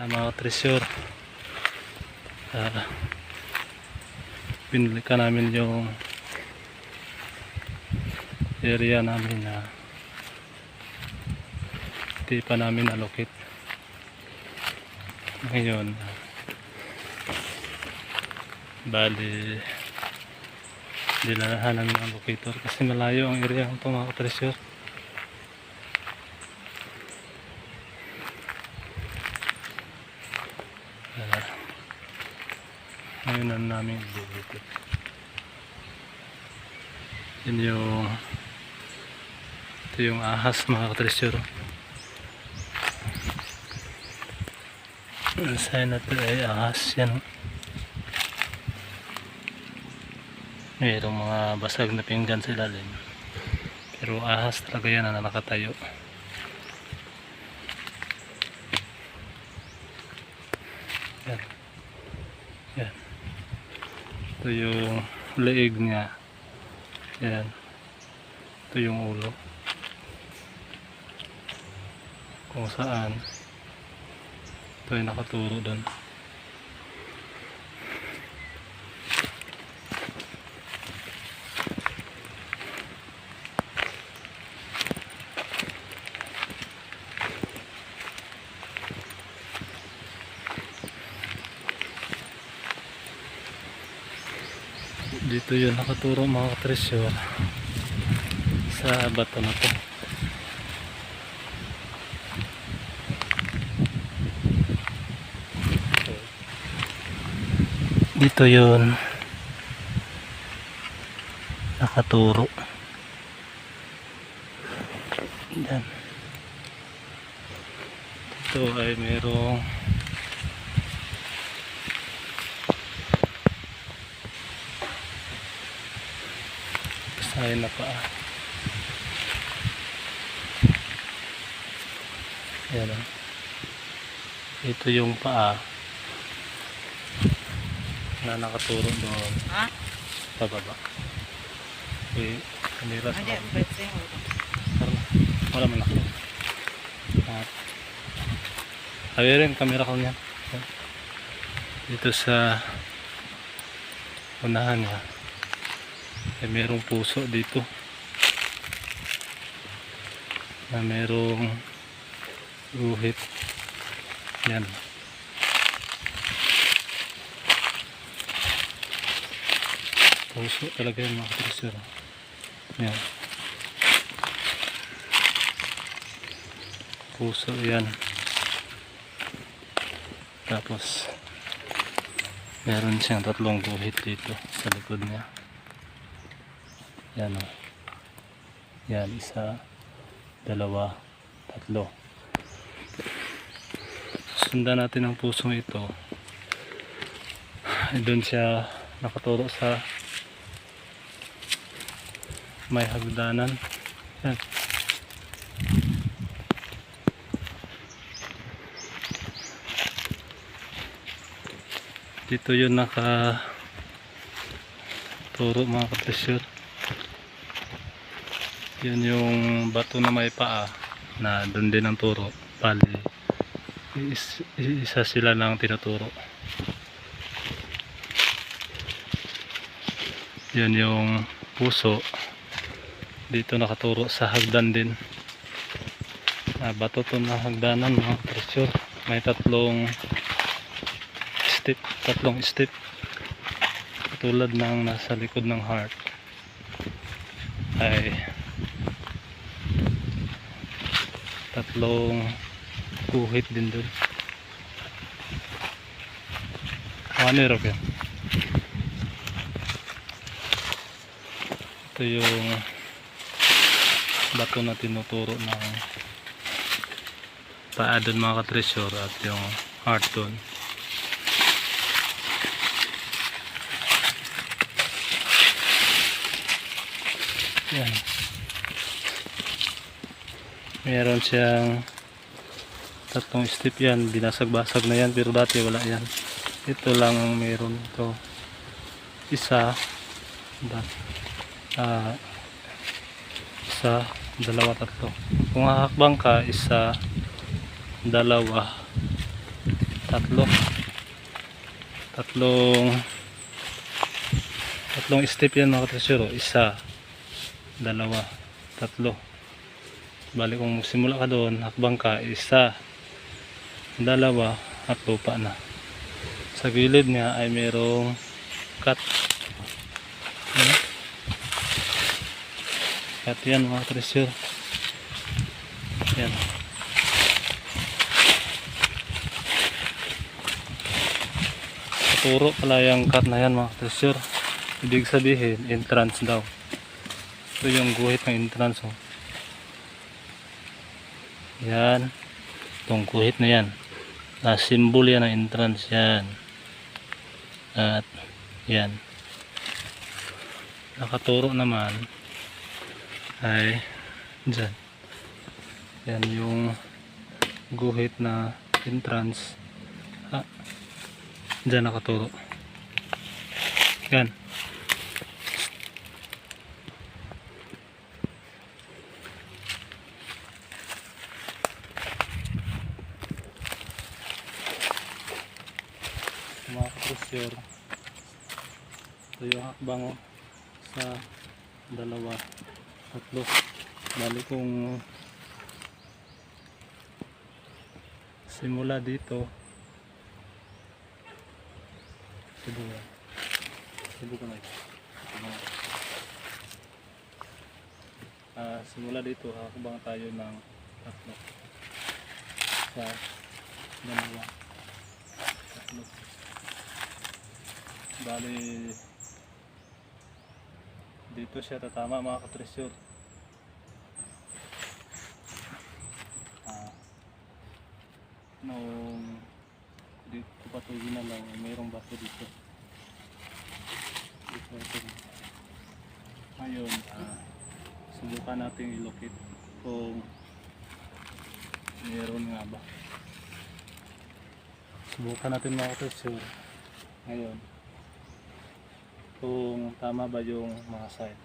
mga treasure. Pinili ka namin yung area namin na hindi pa namin allocate. Ngayon bali dinalahan namin ang locator kasi malayo ang area ng mga treasure. Ngayon na namin ibubutit. Ito yung ahas mga treasure. Ang sign na ito ay ahas yan. Mayroong mga basag na pinggan sa ilalim, pero ahas talaga yan na nakatayo. Yan. Yan. Ito yung leeg niya. Yan. Ito yung ulo kung saan ito ay nakaturo doon. Dito yun nakaturo mga treasure sa bato na to. Dito yun nakaturo. Yan. Ito ay merong basahin na paa. Yan. Ito yung paa na nakaturo doon pababa. Okay, kamera sa wala man ako. Rin kamera ko niya. Dito sa unahan niya ay merong puso dito na merong guhit. Yan. Puso talaga yung mga treasure. Yan. Puso yan. Tapos meron siyang tatlong guhit dito sa likod niya. Yan o. Yan, isa, dalawa, tatlo. Sundan natin ang pusong ito. Doon siya nakaturo sa may hagdanan. Yan. Dito yun nakaturo mga ka-treasure. Yun yung bato na may paa na doon din ang turo. Bali isa sila lang tinuturo. Yun yung puso. Dito nakaturo sa hagdan din. Bato to na hagdanan mga treasure. May tatlong step tulad ng nasa likod ng heart ay tatlong guhit din doon. Ano yun? Ito yung bato na tinuturo ng paa doon mga ka-treasure at yung heart doon. Yan. Meron siyang tatlong step yan. Binasag-basag na yan pero dati wala yan. Ito lang ang meron ito. Isa, dalawa, tatlo. Kung hahakbang ka, isa, dalawa, tatlo. Tatlong step yan mga katresyo. Isa, dalawa, tatlo. Bali kung simula ka doon, hakbang ka, isa, dalawa, at lupa na. Sa gilid niya ay mayroong cut. Ayan. Cut yan mga katresyo. Ayan. Turo pala yung cut na yan mga katresyo. Ibig sabihin, entrance daw. Ito yung guhit ng entrance. Oh. Yan. Itong guhit na yan. Na symbol yan ng entrance yan. At yan. Nakaturo naman ay dyan. Yan yung guhit na entrance. Dyan nakaturo. Yan. Mga kapresyor, ito yung hakbang sa dalawa, tatlo. Bali kung simula dito, sibukan na ito. Simula dito, hakbang tayo ng tatlo sa dalawa, tatlo. Bali dito siya tatama mga katresyor. Nung dito patugin na lang, mayroong bato dito. Ngayon subukan natin i-locate kung mayroon nga ba. Subukan natin mga katresyor ngayon kung tama ba yung mga sign.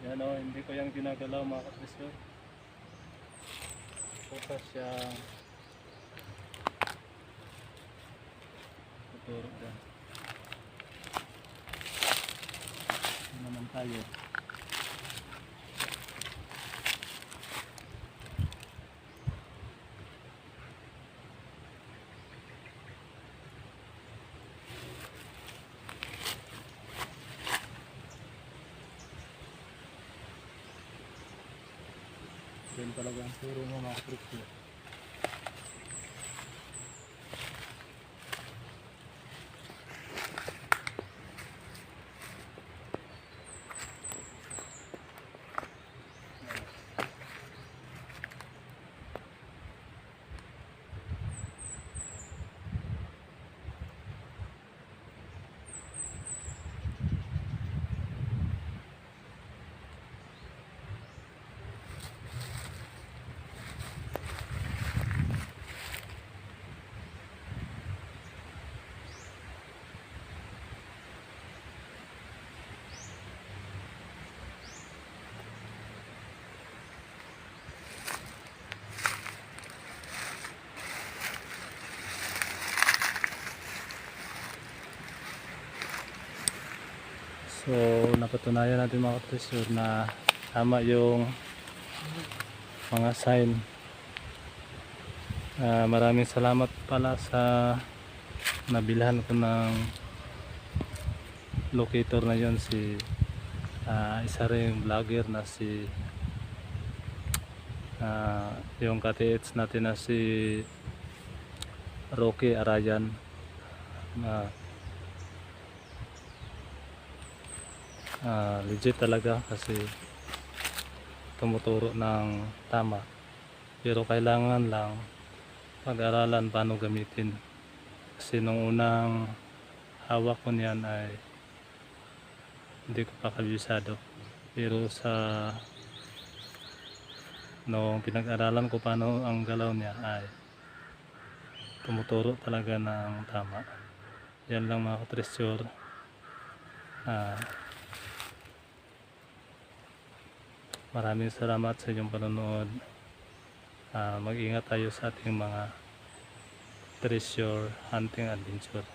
Yan o, hindi ko yung ginagalaw mga katresyor. Focus siya. Tuturo dyan. Yan naman tayo. Yan talaga ang turo mo mga katresyor. So napatunayan natin mga katresyor na tama yung mga sign. Maraming salamat pala sa nabilhan ko ng locator na yon, si isa ring vlogger na si yung ka-TH natin na si Rocky Arayan na legit talaga kasi tumuturo ng tama, pero kailangan lang pag-aralan paano gamitin. Kasi nung unang hawak ko niyan ay hindi ko pa kabisado, pero nung pinag-aralan ko paano ang galaw niya ay tumuturo talaga ng tama. Yan lang mga katreasure. Maraming salamat sa inyong panonood. Mag-ingat tayo sa ating mga treasure hunting adventure.